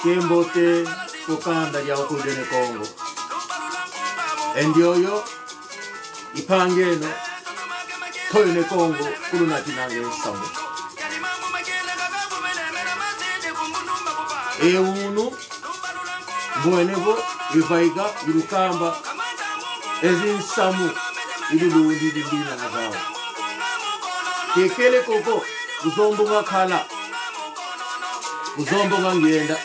Kembote, kokanda ya okudene Kongo. Endioyo, ipangeno, toyone Kongo, kuluna tinange sambo. Eunu, mwenevo, ivaiga, irukamba, ezin samu, irulundi dindina nagawa. Kekele koko, uzombo nga kala, uzombo nga ngenda,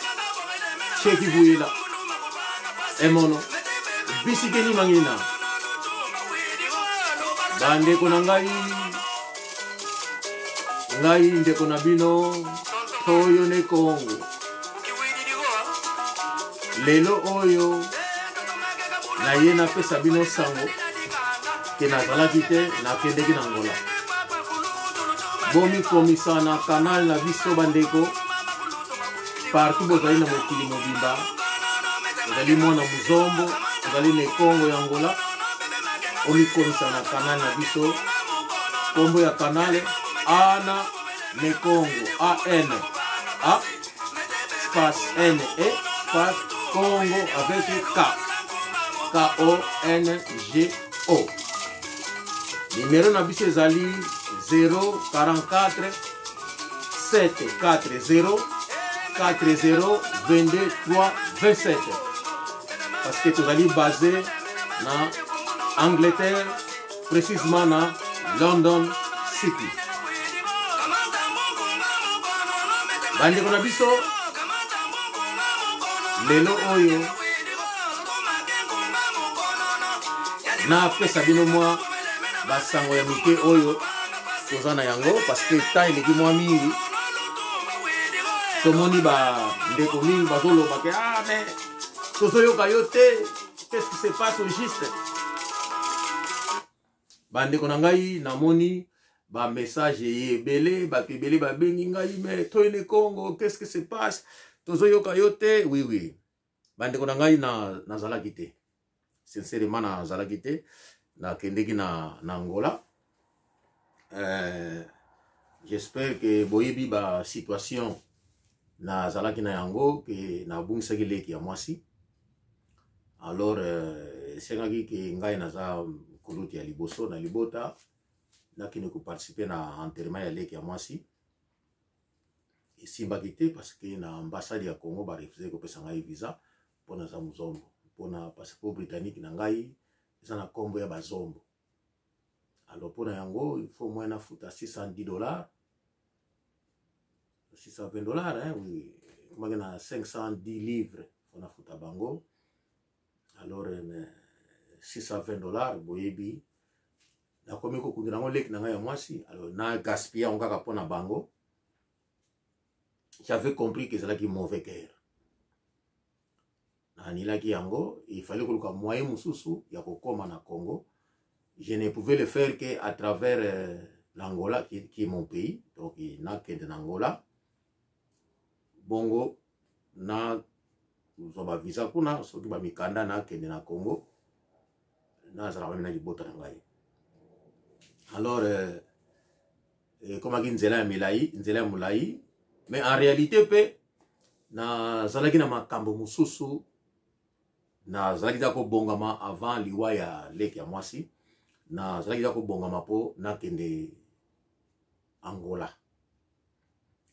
cheki buila, emono, bisikeni mangina, bande kona ngai ndeko na bino, toyo ne Kongo, lelo oyo, na ye na pesa bino sango, ke nazalaki te na kendeki na Angola. Bomi komisa na kanal na biso bandeko, partout bozali na mokili mobimba, bozali mwana muzombo, bozali ne Kongo ya Angola, omi komisa na kanal na biso, kombo ya kanale, ana ne Kongo, A-N, A, espace N-E, espace Congo avec K, K-O-N-G-O. Numéro na biso ezali 044 740 40 22 3 27. Parce que tu allons basé na Angleterre, précisément na London City. Bande kona biso lelo oyo na pesa bino mwa basango ya mike oyo tozana yango parce que ta eleki mwa mingi tomoni ba ndeko mingi bazoloba ke mais tozoyoka yo te, qu'est-ce qui se passe au juste? Bandeko na ngai namoni ba message ebele ba kebele ba bengi ngai mais toyene Congo, qu'est-ce qui se passe? Tozoyoka yo te, oui. Bandeko na ngai nazalaki te. Sincèrement nazalaki te. Na kendeki na Angola. J'espère que boyebi ba situation na zalaki na yango ke na bungisaki leki ya mwasi. Alors sengaki ke ngai naza kuluti ya liboso na libota nakini ko participer na enterrement ya leki ya mwasi. Esimbaki te parce que na ambassade ya Congo ba refuser ko pesa ngai visa pona za muzombo, pona passeport britannique na ngai eza na kombo ya bazombo. Alors pona yango il faut moins na futa $610, $620, hein, oui. Comment on a 510 livres, on a foutu à bango. Alors, $620, boyebi. Na komi ko kundira ngo lek na nga ya mwasi. Alors, na gaspilla on kaka pona bango. J'avais compris que c'était mauvais cœur. Na nilaki yango, il fallait que le moyen mususu ya kokoma na Congo. Je ne pouvais le faire qu'à travers l'Angola, qui est mon pays. Donc, il n'a que de l'Angola. Bongo, na zoba visa kuna, soki ba mikanda na kende na Congo. Na zala wamina jibota na ngai. Alors, comme on nzela ya milai, nzela ya mulai. Mais en réalité, pe, na zalaki na makambo mususu, na zalaki dako bongama avant liwa ya leki ya mwasi. Na zalaki dako bongama po na kende Angola.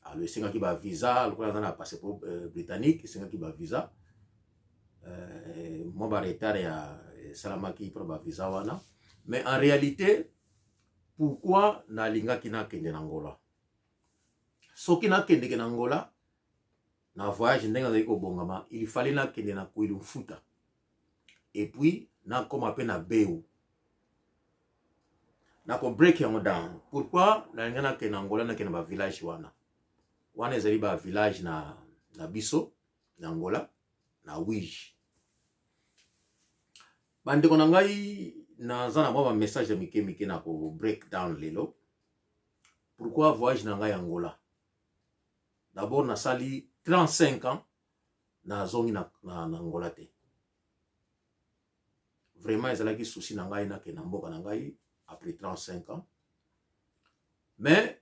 Alors, il y a un visa, il y a un passeport britannique, il y a un visa. Moi, je suis retard à Salamaki pour un visa. Mais en réalité, pourquoi na linga kina kende en Angola? So kina kende en Angola, na voyage ndenga ko bongama, il fallait na kende na kuilu futa. Et puis, na comme appel na beu. Na ko break yango down. Pourquoi na linga na kende Angola na kende ba village wana? Wana ezali ba village na biso na Angola na Wiji. Bandeko na ngai naza na mwa message ya mike na ko break down lelo. Pourquoi voyage na ngai Angola? D'abord na sali 35 ans na zongi na Angola te. Vraiment ezalaki souci na ngai na ke na mboka na ngai après 35 ans. Mais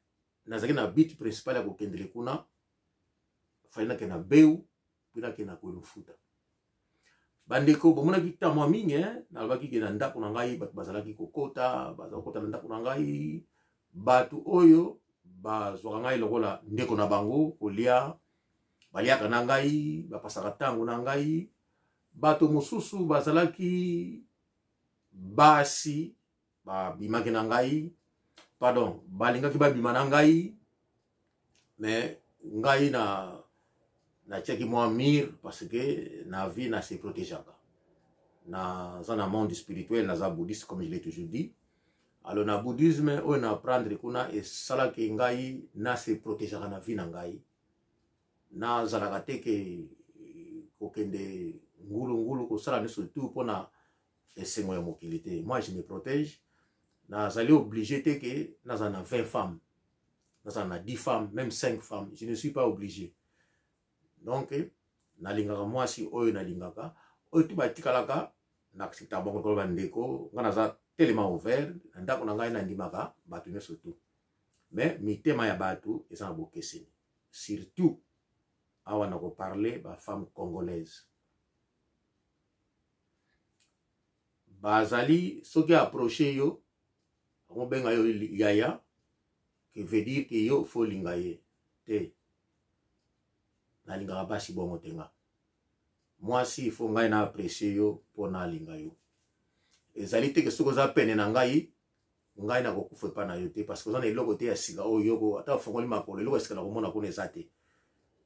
nazaki na but principal ya kokendele kuna faina ke na beu pina ke na ko futa bandeko bomona ki tamwa mingi na baki ke na ndako na ngai bat bazalaki kokota bazakota na ndako na ngai batu oyo bazwaka ngai lokola ndeko na bango kolia baliaka na ngai bapasaka ntango na ngai bato mosusu bazalaki basi babimaki na ngai pardon balingaki babima na ngai mais ngai na tiaki mwa mire parce que na vie na se protégeaka na za na monde spirituel na za bouddhiste comme je l'ai toujours dit. Alors na bouddhisme oyo na apprendre kuna esalaki ngai na se protégeaka na vie na ngai na zalaka te ke kokende ngulu kosala neso tout mpona esengo ya mokili te. Moi je me protège nazali obligé te ke naza na 20 femmes naza na 10 femmes même 5 femmes je ne suis pas obligé. Donc nalingaka mwasi oyo nalingaka oyo tu batikalaka na accepta bongo koloba ndeko nga naza telema ouvert na ndako na ngai nandimaka bato nyonso tu mais mitema ya bato eza na bokeseni surtout awa na koparle bafemme congolaise bazali soki approche yo akobenga yo yaya que veut dire que yo fo linga ye te nalingaka basi bongo tenga mwasi ifo ngai na apprécier yo mpo nalinga yo ezali te ke soki oza pene na ngai na kokufa epa na yo te parce que oza na eloko te ya sika oyo yoko ata ofongoli makolo eloko ya sika na komona kuna eza te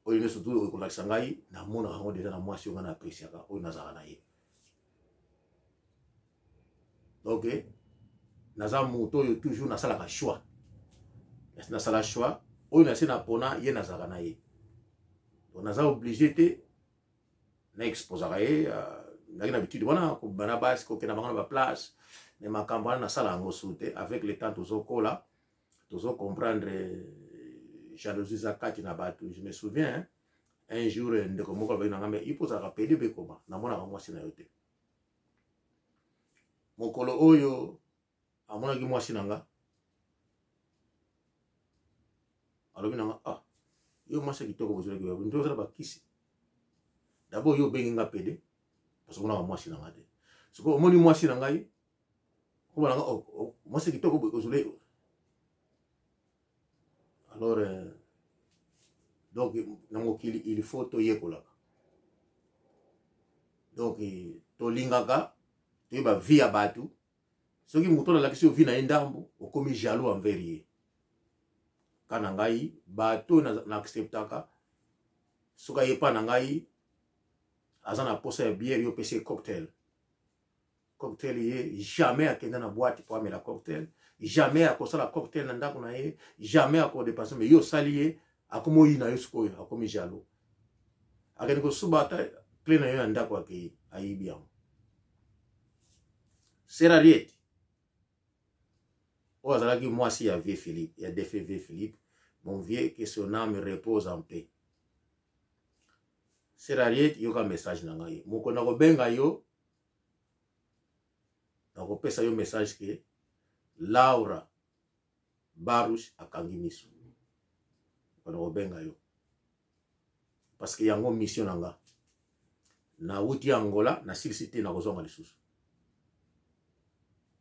oyo nyonso tu ekolakisa ngai namonaka yango deja na mwasi oyo ngai na appréciaka oyo nazala na ye. Donc naza moto oyo toujours nasalaka choix nasala choix oyo nase na pona ye nazalaka na ye donc naza obligé te na exposaka ye naki na habitude wana kobana basi kokenda bango na baplace me makambo wana nasala yango su te avec le temps tozokola tozocomprendre jalousie za kati na bato. Je me souviens un jour ndeko moko alobaki na ngai me ipozalaka pede mpe koma namonaka mwasi na yo te mokolo oyo amonaki mwasi na nga alobi na nga ah yo mwasi kitoko bozolaki nto ozala bakisi d'abord yo obengi nga pede parce que onaka mwasi na nga te soko omoni mwasi na ngai koba na nga mwasi kitoko ozole alors donc na mokili il faut toyekolaka donc tolingaka toyeba vie ya bato soki moto alalakisi yo vie na ye ndambo okomi jaloux envers ye kana ngai bato na acceptaka soki ayepa na ngai aza na posa ya bière yo pesi cocktail ye jamais akenda na boîte po amela cocktail jamais akosala cocktail na ndako na ye jamais akodepase me yo osali ye akomi oyina yo sikoyo akomi jaloux akende kosuba ata cle na yo ya ndako akei ayibi yango. Serariete oyo azalaki mwasi ya vieux Philippe ya défunt vieux Philippe mon vieux que son âme repose en paix. Serariete yoka message na ngai moko na kobenga yo na kopesa yo message ke Laura Baruch akangi miso na kobenga yo parce que yango mission na nga na wuti Angola na silisite na kozonga lisusu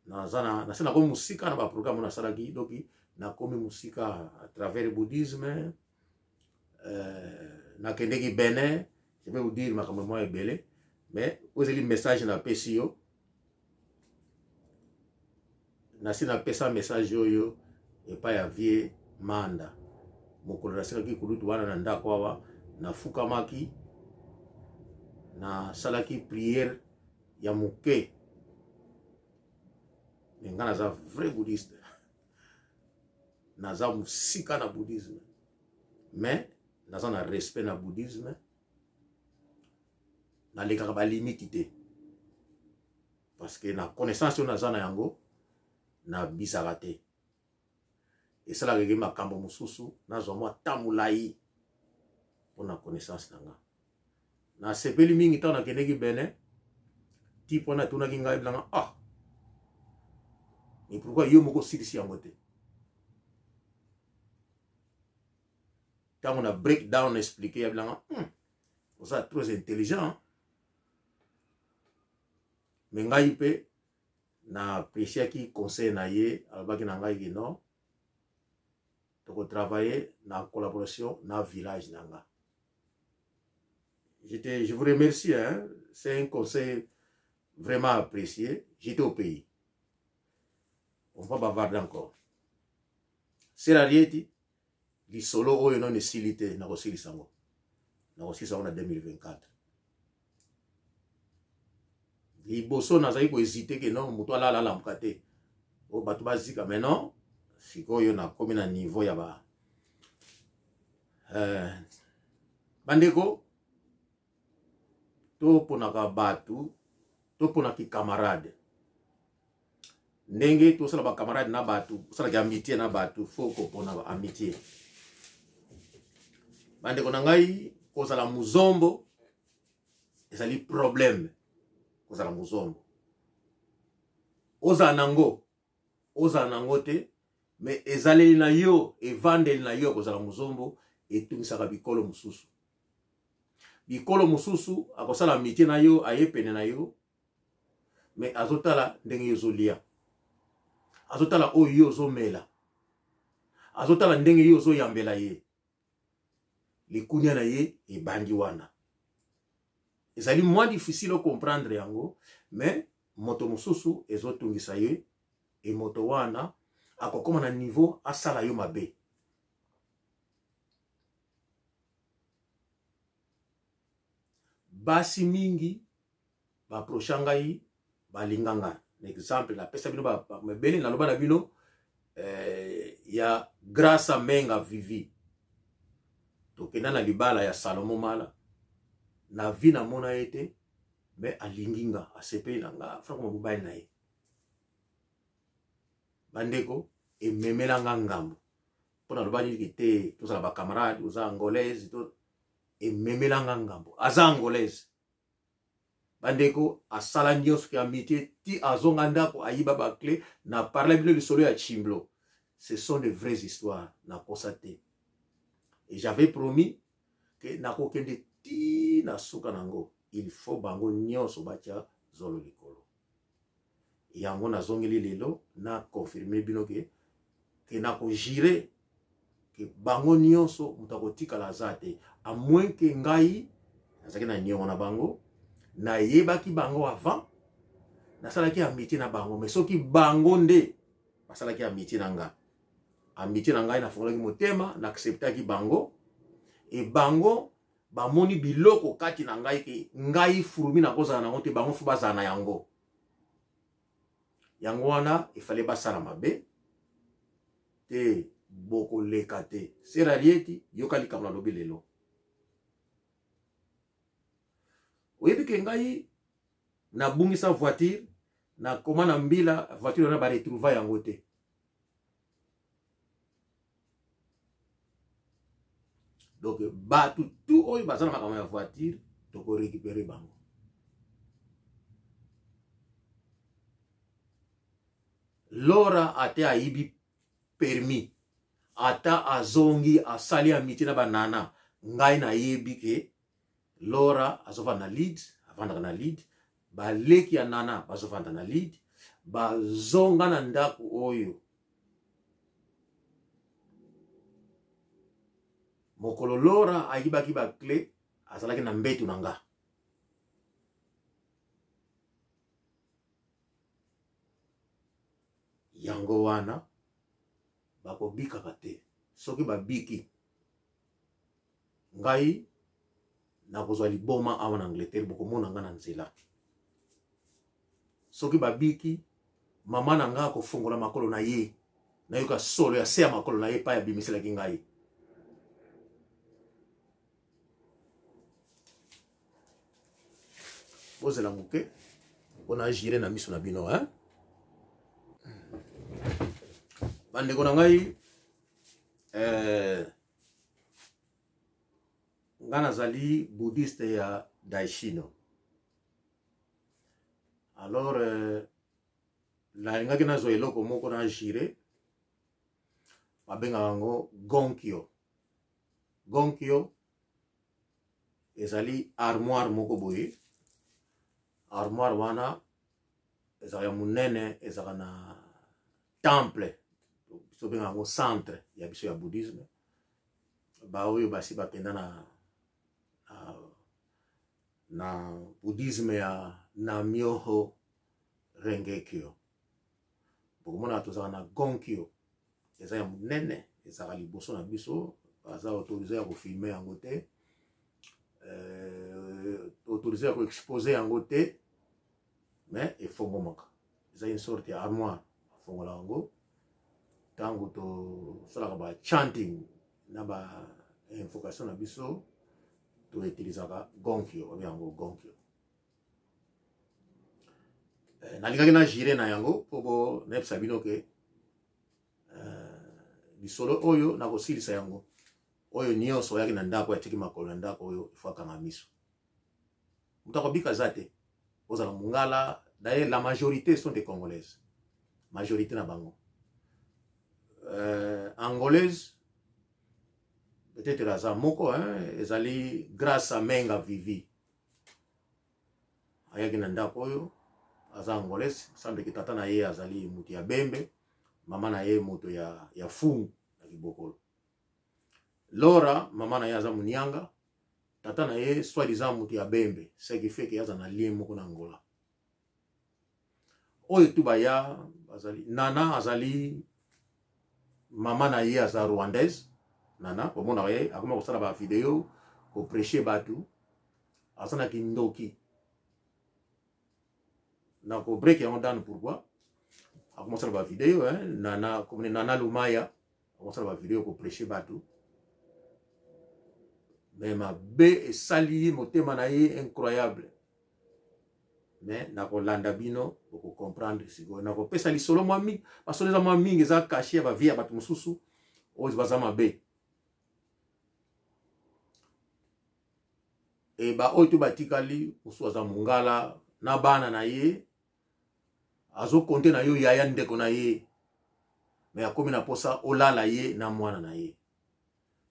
na komi musika na baprogramme nasalaki doki nakomi musika à travers le bouddhisme nakendeki Benin. Je vais vous dire makambo mwa ebele mais ozeli message na pesi yo nasi napesa message oyo epai ya vie Manda mokolo nasikaki kulutu wana na ndako awa nafukamaki nasalaki prière ya moke me nga naza vrai bouddhiste naza musika na bouddhisme mais naza na respect na bouddhisme nalekaka balimiti te parce que na connaissance oyo naza na yango na bisaka te esalaka eke makambo mosusu nazwa mwa ta molai mpona connaissance na nga nasepeli mingi ntango nakendeki Benin ti mpona etunaki ngai bilanga ah mais pourquoi yo moko osilisi yango te Quand on a breakdown expliqué, il y a vous êtes très intelligent. Mais ngai pe na apprécié qui conseil na ye albaki na ngai non. Donc travailler en collaboration dans le village nanga. Je vous remercie, hein? C'est un conseil vraiment apprécié. J'étais au pays. On va bavarder encore. C'est la réalité. Le solo oyo non esilité na kosili sango. Na kosili sango na 2024. Liboso nazali ko hésiter que non muto ala la mukate. O batu bazika mais non. Sikoyo na komi na niveau ya ba bandeko to ponaka batu to ponaki camarade ndenge to sala ba camarade na batu sala ki amitié na batu foko pona ba amitié bandeko na ngai kozala muzombo ezali problème kozala muzombo oza nango te mais ezaleli na yo evandeli na yo kozala muzombo etungisaka bikolo mususu. Bikolo mususu akosala amitié na yo ayepene na yo mais azotala ndenge yo zolia. Azotala oyo yo zomela. Azotala ndenge yo zoyambela ye. Likunya na ye ebandi wana. Ezali moins difficile à comprendre yango mais moto mususu ezotungisa ye e moto wana akokoma na niveau asala yo mabe. Basi mingi ba prochangai ba linganga. Exemple la pesa bino ba mebele na loba na bino ya grâce à menga vivi. Tokena na libala ya Salomo mala na vi na mona ete mais alinginga asepe nanga franco mobile na ye. Bandeko e memela ngambo. Pona loba ni kite to sala ba camarade oza angolaise to e memela ngambo. Aza angolaise. Bandeko asala nyos ki amitié ti azonga ndako ayiba ba clé na parler bino lisolo ya Chimblo. Ce sont de vraies histoires na constaté. Et j'avais promis que na kokende ti na suka nango il faut bango nyonso batia zolo likolo. Yango na zongeli lelo na confirmer bino ke na ko jire ke bango nyonso mutakotika la zate à moins que ngai azaki na nyongo na bango na yebaki bango avant na salaki amitié na bango mais soki bango nde basalaki amitié na nga amitié na ngai na fongolaki motema na acceptaki bango et bango bamoni biloko kati na ngai ke ngai furumi na kozala nango te bango fu bazala na yango. Yango wana il fallait basala mabe te boko lekate sera rieti yokali kamla lobi lelo. Oyebi ke ngai na bungisa voiture na komana mbila voiture na ba retrouver yango te. Donc batu tout oyo bazana makama ya voiture toko récupérer bango. Lora ate aibi permis ata azongi asali amitié na banana ngai na yebi ke Lora azova na lead avanda na lead baleki ya nana bazovanda na lead bazonga na ndako oyo mokolo Lora ayibaki ba clé azalaki na mbetu nanga. Yango wana bako bika kate soki babiki ngai na kozwa liboma awa na Angleterre boko mona nga na nzela soki babiki mama na nga ko fongola makolo na ye na yoka solo ya se ya makolo na ye pa ya bimisela ki ngai. Ozela muke ona jire na miso na bino hein. Bandeko na ngai nga nazali bouddhiste ya Daishino. Alors nalingaki nazwa eloko moko na jire babenga yango Gonkyo. gonkio ezali armoire moko boye. Armoire wana ezali munene, ezali na temple so benga ngo centre ya biso ya bouddhisme. Ba oyo basi bakenda na bouddhisme ya Namyoho Rengekyo. Bokomona tozala na gonkyo eza ya munene, ezala liboso na biso, baza autorisé ya kofilme yango te, autorisé ya koexpose yango te, mais efongomaka. Eza une sorte ya armoire, fongola yango tango tosalaka ba chanting na ba invocation na biso, to utilisaka gonkyo, obi yango gonkyo. Nalikaki na jire na yango po nebisa bino ke lisolo oyo na kosilisa yango oyo nyonso oyaki na ndako atiki makolo na ndako oyo ifo akanga miso. Mutu akobika za te, ozala mongala. D'ailleurs la majorité sont des Congolaises, majorité na bango angolaise peut-être aza moko ezali grâce à Menga Vivi ayaki na ndako oyo aza angolaise. Semble que tata na ye azali mutu ya Bembe, mama na ye moto ya Fungu na Kibokolo. Laura mama na ye aza Munyanga, tata na ye soi-disant mutu ya Bembe, ce qui fait que aza na lien moko na Angola. Oyo tubaya azali Nana, azali mama na ye aza Rwandaise. Nana pomona ye akoma kosala ba video ko prêcher batu, azana kindoki na ko break yango dan. Pourquoi akoma kosala ba video Nana comme Nana Lumaya akoma kosala ba video ko prêcher batu, mais ma be esali motema na ye incroyable. Mais nako landa bino pour comprendre siko nako pesa li solo mami basolo za mami ngeza caché ba via batu mususu ozi bazama be e ba oyo batikali musu za mungala na bana na ye azo konte na yo yaya ndeko na ye, mais akomi na posa olala ye na mwana na ye.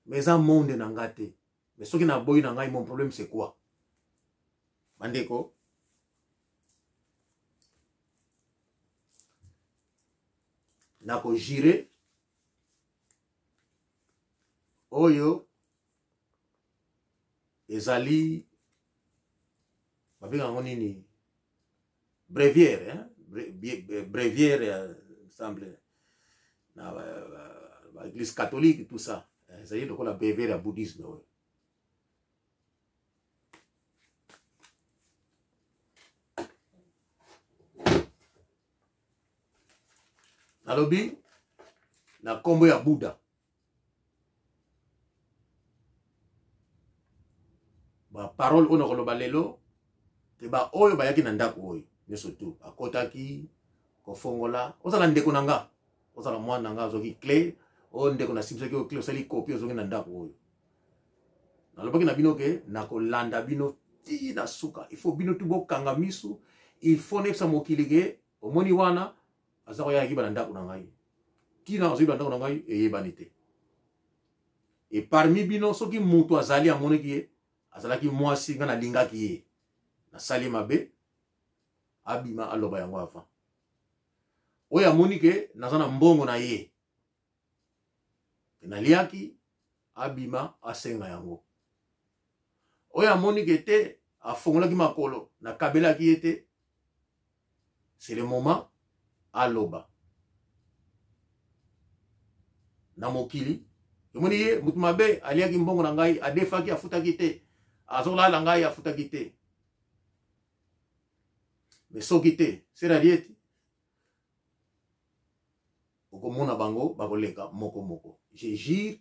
Mais za monde na ngate, mais soki na boyi na ngai, mon problème c'est quoi bandeko? Nako jire oyo ezali babinga nini brevière brevière semble na l'église catholique tout ça, ezali lokola brevière ya bouddhisme oyo. Nalobi na kombo ya Buddha ba parole ono koloba lelo te ba oyo bayaki na ndako oyo nyoso tu akotaki kofongola ozala ndeko nanga, ozala mwana nanga azoki clé o ndeko na simso ki o clé osali copie ozoki na ndako oyo. Nalobaki na bino ke na kolanda bino ti na suka, il faut bino tu bokanga misu, il faut nepsa mokili ke omoni wana azako ya kiba ndako na ngai tina oziba ndako na ngai eyebani te. Et parmi bino soki mutu azali amoneki ye azalaki mwasi nga na lingaki ye na sali mabe abima aloba yango afa oyo amoni ke naza na mbongo na ye na liaki abima asenga yango, oyo amoni ke te afongolaki makolo na kabelaki ye te, c'est le moment aloba na mokili. Yomoni ye mutu mabe aliaki mbongo na ngai adefaki afutaki te, azolala ngai afutaki te, mais soki te sera lieti okomona bango bakoleka moko moko. Je jure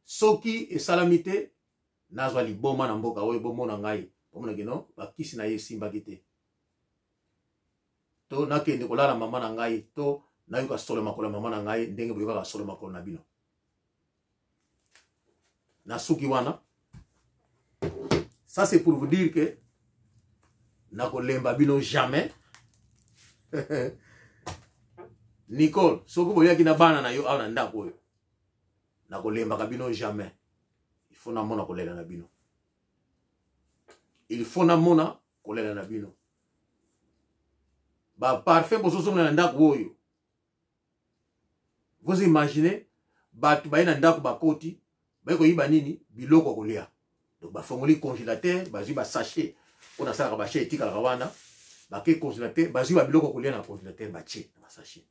soki esalamite nazwa liboma na mboka oyo bomona ngai bomona kino bakisi na ye simbaki te, to nakende kolala mama na ngai, to nayoka solo makolo mama na ngai ndenge boyoka solo makolo na bino na suki wana. Ça c'est pour vous dire que nako lemba bino jamais. Nicole soko boyaki na bana na yo awa na ndako oyo nako lemba ka bino jamais. Il faut na mona kolela na bino. Il faut na mona kolela na bino. Ba parfum bozozo na ndako oyo. Vous imaginez batu ba na ndako bakoti ba ko yiba nini biloko kolia. Donc ba fongoli congélateur, ba ba sachet. On a ça ba sachet etika la wana. Ba ke congélateur, ba ba biloko kolia na congélateur ba tché na sachet.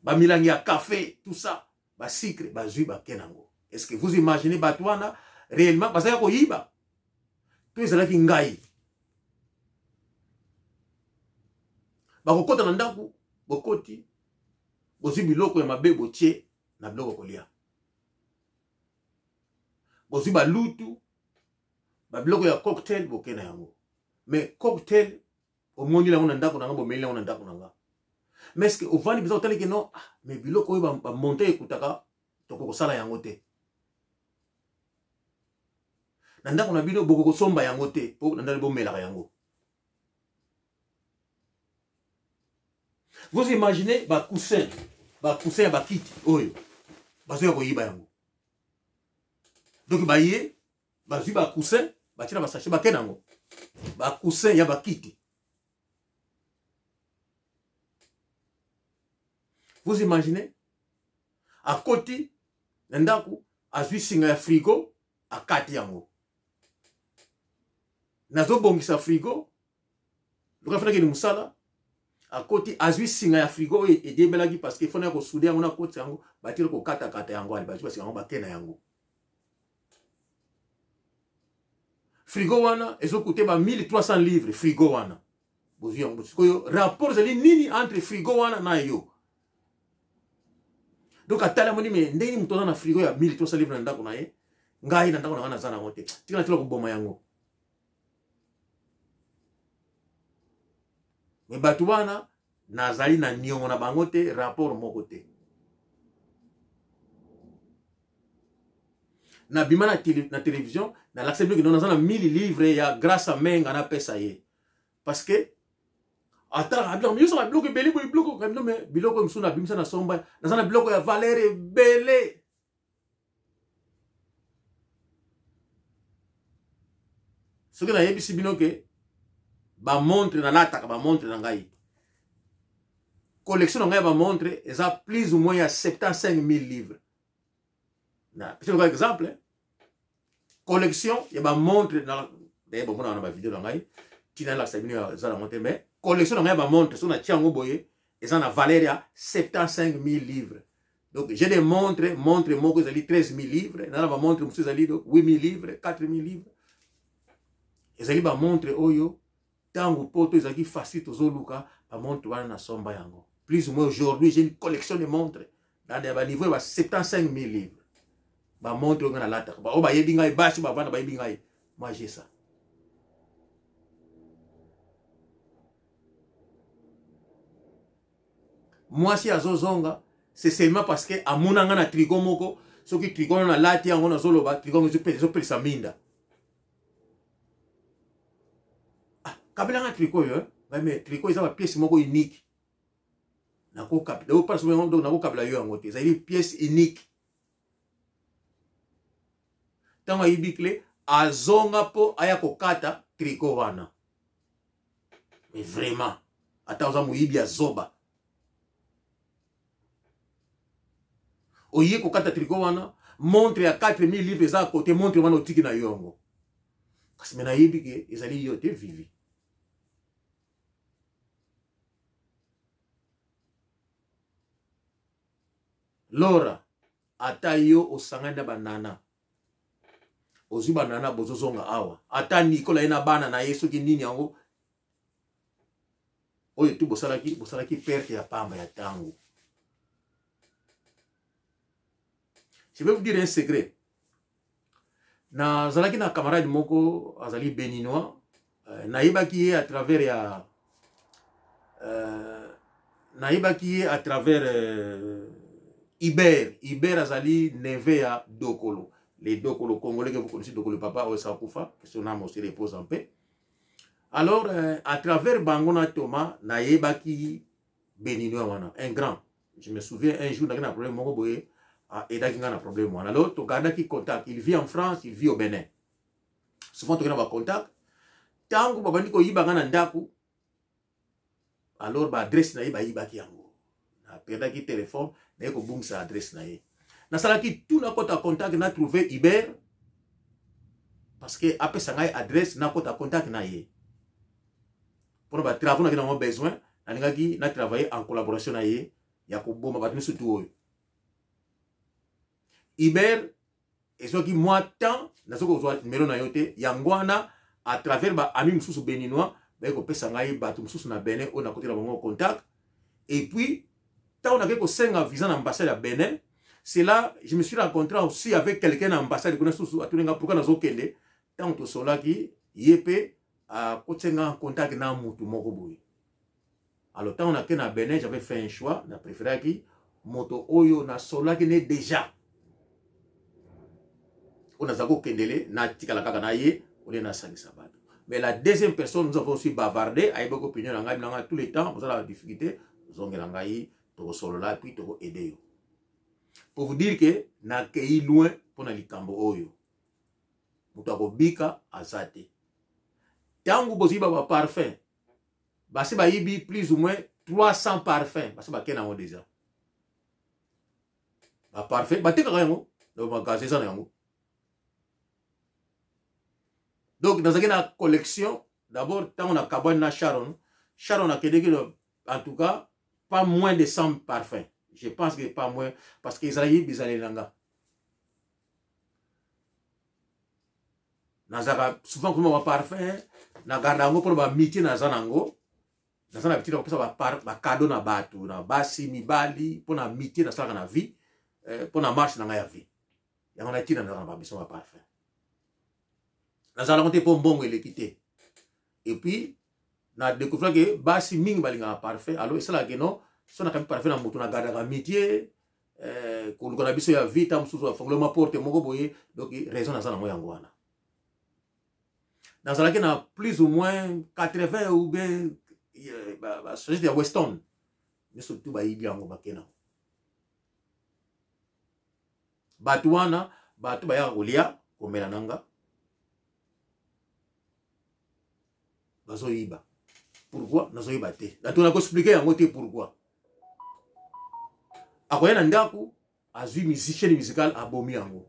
Ba milangi ya café, tout ça, ba sucre, ba ba kenango. Est-ce que vous imaginez batu wana réellement ba ça ko yiba? Tout ça là ki ngai. Bakokota na ndako bokoti bozi biloko ya mabe botie na biloko kolia bozi balutu ba biloko ya cocktail bokena yango mais cocktail omoni la na ndako nanga bomeli na ndako nanga mais est-ce que ovani biza otali ke non mais biloko oyo ba monter ekutaka toko kosala yango te na ndako na bino boko kosomba yango te po na ndali bomela yango. Vous imaginez ba coussin ba kiti oyo bazo ya koyiba yango. Donc ba yé bazu ba coussin ba tira ba sachet ba kenango ba coussin ya ba kiti. Vous imaginez à côté ndako azui singa ya frigo akati yango. Nazo bongisa frigo lokafuna ke ni musala à côté azui singa ya frigo et debelaki parce que fona ko souder yango na côté yango batire ko kata yango ali parce que yango bakena yango frigo wana ezo coûter ba 1300 livres frigo wana bozi yango sikoyo rapport zali nini entre frigo wana na yo. Donc atala moni me ndeni mutona na frigo ya 1300 livres na ndako na ye ngai na ndako na ngana zana ngote tika tilo ko boma yango. Mais batu wana nazali na niongo na bango te rapport moko te. Na bima na télévision na l'accepte que nous avons 1000 livres ya grâce à menga na pesa ye. Parce que ata ablo yo so na bloco belé bloco comme mais biloko msuna bimsa na somba na biloko ya valeur belé. Ce que na yebisi bino ke ba montre na lataka ba montre na ngai collection na ngai ba montre eza plus ou moins ya 75 000 livres na petit exemple hein? Collection ya ba montre na d'ailleurs bon na ba vidéo na ngai tina la sabino za la montre mais collection na ngai ba montre so na tiango boye eza na valeur ya 75 000 livres. Donc j'ai des montres moko ezali 13 000 livres na ba montre musu ezali 8 000 livres 4 000 livres ezali ba montre oyo tango poto ezaki facile tozoluka ba montre wana na somba yango. Plus ou moins aujourd'hui j'ai une collection de montres dans des niveaux de 75 000 livres. Ba montre ngana lata ba oba yebi ngai bashi ba vana ba yebi ngai. Moi j'ai ça. Moi si azozonga c'est seulement parce que amuna ngana trigo moko soki trigo na lati yango na zoloba trigo zo pesa minda. Kabila nga tricot yo, mais tricot eza ba pièce moko unique. Nako kabila, o pas donc nako kabila yo yango te. Ça une pièce unique. Tango ibikle azonga po aya kokata tricot wana. Mais vraiment, ata oza muyibi azoba. Oye kokata tricot wana, montre ya 4000 livres za côté montre wana otiki na yo yango. Kasi mena yibike ezali yo te vivi. Lora ata yo osangana banana ozi banana bozozonga awa ata Nicola ena bana na yeso ki nini yango oyo tu bosalaki perte ya pamba ya tango. Je vais vous dire un secret. Na zalaki na camarade moko azali béninois naibaki ye à travers ya naibaki ye à travers Iber azali neve ya Dokolo. Les Dokolo congolais que vous connaissez, Dokolo papa ou Sakoufa, que son âme aussi repose en paix. Alors, à travers Bangona Thomas, naïbaki Béninois wana, un grand. Je me souviens un jour, dans un problème, et là, il y a un problème. Alors, tu gardes qui contact. Il vit en France, il vit au Bénin. Souvent, tu as un contact. Tant que tu as un contact, alors, l'adresse na yiba ki yango. Na perda ki téléphone, na yeko bung sa adresse na ye. Na sala ki tout na kota contact na trouvé Iber parce que après ça ngai adresse na kota contact na ye. Pour ba travaux na ki na besoin, na ngaki na travailler en collaboration na ye, ya ko boma ba tunisu tout oyo. Iber ezo ki moi temps na soko zo numéro na yote yangwana à travers ba ami mususu béninois. Na Bénin, on a côté la contact. Et puis, quand on a quelque chose à visa l'ambassade à Bénin, c'est là, je me suis rencontré aussi avec quelqu'un à l'ambassade de pourquoi nous avons tant que cela qui yépé à côté en contact na mutu mokoboui. Alors, quand on a à Bénin, j'avais fait un choix, na préféré qui moto oyo na sola qui n'est déjà. On a zago kendele na tika la kakanaye, on est na sali sabat. Mais la deuxième personne, nous avons aussi bavardé, avec beaucoup d'opinions, tous les temps, vous avez la difficulté, nous avons là, puis nous avons aidé. Pour vous dire que, nous avons loin pour nous cambo. Nous avons bika azate. Tant que vous avez parfum, vous avez plus ou moins 300 parfums, parce que vous avez déjà. Parfum, vous avez donc, dans une collection, d'abord, quand on a cabane Sharon a en tout cas, pas moins de 100 parfums. Je pense que pas moins, parce qu'ils allaient bizarre langa. Souvent, comme on va parfum, na gardango pour ba miti na zanango, na zana petit pour ça ba cadeau na batu, na basi mibali pour na miti na sala na vie, pour na marche na ya vie. Ya on a tina na ba besoin ba parfum. Nous allons monter pour bon et quitter. Et puis, nous avons découvert que basi ming balinga parfait. Alors, c'est là que non, si on a parfait dans mon garde à métier, qu'on a besoin de vite, on a fait le porte mon boye, donc raison dans la moyen guana. Dans la que a plus ou moins 80 ou bien, c'est de Weston, mais surtout bah il y a un bakena. Batuana, batu ba ya olia, comme nanga. Nazoïba. Pourquoi Nazoïba te. On a expliqué en côté pourquoi. Akoya nandaku, azui musicien musical abomi yango.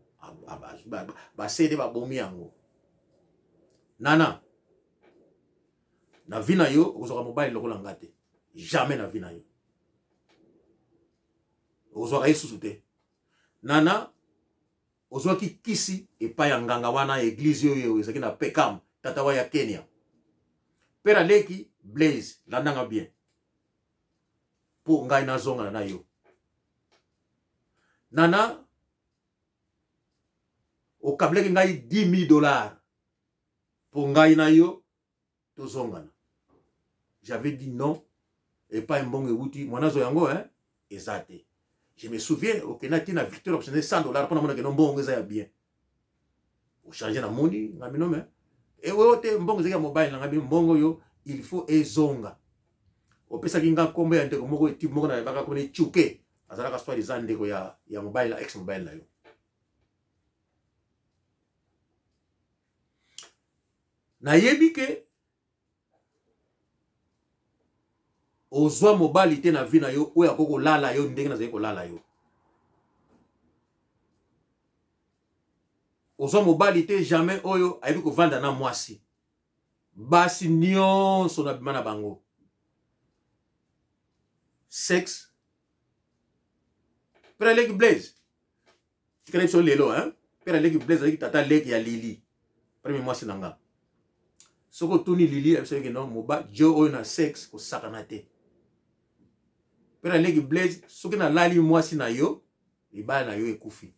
Ba CD ba bomi yango. Nana. Na vina yo, ozoka mobile lokola ngate. Jamais na vina yo. Ozoka yesu te. Nana, ozoka kisi epa ya nganga wana église yo ezaki na Pekam, tatawa ya Kenya. Pera leki Blaze landanga bien pour ngai na zonga na yo. Nana o kableki ngai $10,000 pour ngai na yo to zonga. J'avais dit non et pas un bon outil mwana zo yango hein ezate. Je me souviens au Kenati na Victor obtenait $100 pour na bon bon ya bien. Au changer na moni ngami no mais et wote mbongo zeka mobile na ngabi mbongo yo il faut ezonga opesa kinga kombe ya ndeko moko eti moko na baka ko ne chuke azala ka swali za ndeko ya mobile ex mobile na yo na yebike ozwa mobile te na vina yo oya koko lala yo ndenge na zeko lala yo ozwa mobile te jamais oyo ayebi ko vanda na mwasi basi nyonso na bima na bango sexe pera leki Blaze tikana biso lelo hein pera leki Blaze avec tata leki ya Lili premier mwasi nanga soko tuni Lili abiso ke non moba jo oyo na sexe ko sakana te pera leki Blaze soki na lali mwasi na yo libala na yo ekufi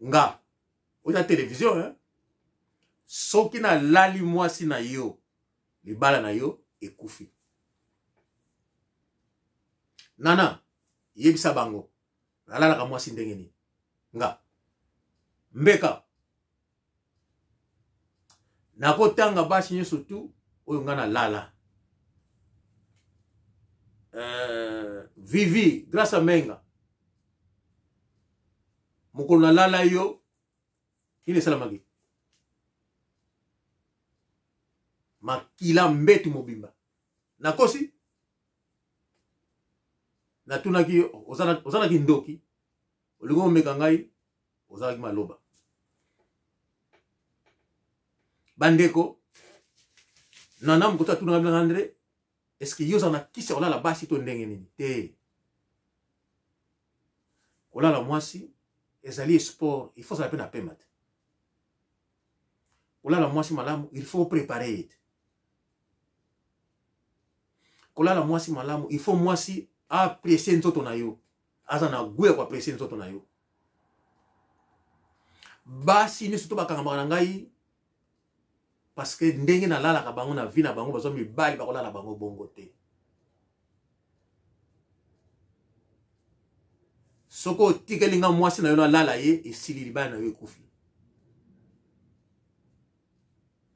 nga oya télévision hein soki na lali mwasi na yo libala na yo ekufi nana yebisa bango nalala ka mwasi ndenge ni nga mbeka nakotanga basi nyonso tu oyo nga na lala Vivi grâce à Menga mokolo na lala yo ile salamaki makila mbetu mobimba nakosi natunaki ozanaki ndoki olingo omeka ngai ozalaki maloba bandeko nana mokoto atunaka bina André est-ce que yo zana kisa kolala basi to ndenge nini te kolala mwasi ezali sport il faut ça peine à pema te kolala mwasi malamu il faut préparer kolala mwasi malamu il faut mwasi apprécier nzoto na yo azana guya ko apprécier nzoto na yo basi ni surtout bakanga na ngai parce que ndenge na lala ka bango na vie na bango bazo mibali bakolala bango bongo te soko tikelinga mwasi na yo na lala ye esili libana na yo ekufi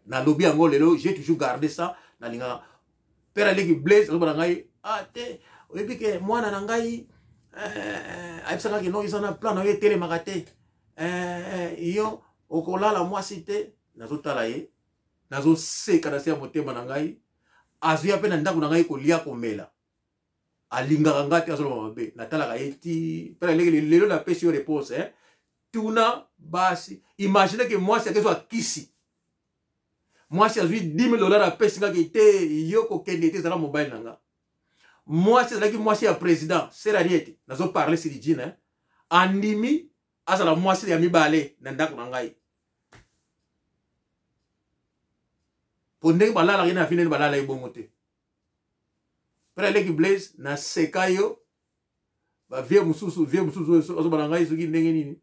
na lobi yango lelo j'ai toujours gardé ça na linga père leki blaze lo bana ngai te oyebi ke mwana na ngai ayebisaka ke no izana plan na yo etelemaka te yo okolala mwasi te nazotala ye nazoseka na se ya motema na ngai azuya mpe na ndako na ngai kolia komela alingaka nga te azoloba mabe natalaka ye ti mpe leki lelo napesi yo réponse tuna basi imagine ke mwasi akezwa kisi mwasi azwi 10 000 apesi ngaki te yo kokende te ezala mobile na nga mwasi azalaki mwasi ya président serani ete nazoparle sirijine andimi azala mwasi ya mibale na ndako na ngai po ndenge balala ye na vi ndenge balala ye bongo te mpe leki blaze na seka yo bavie mosusu azobana ngai soki ndenge nini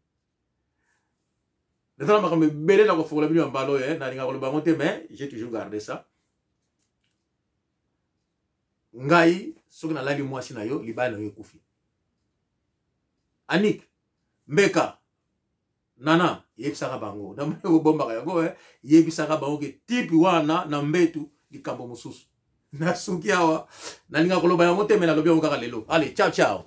nazala makambo ebele na kofongola bino ya mbala oyo nalinga koloba yango te mais j'ai toujours gardé ça ngai soki nalali mwasi na yo libala na yo ekufi Anik Mbeka Nana yebisaka bango na mwe bombaka yango yebisaka bango ke tipi wana na mbetu likambo mosusu na suki awa nalinga koloba yango te me na lobi yango kaka lelo allez ciao ciao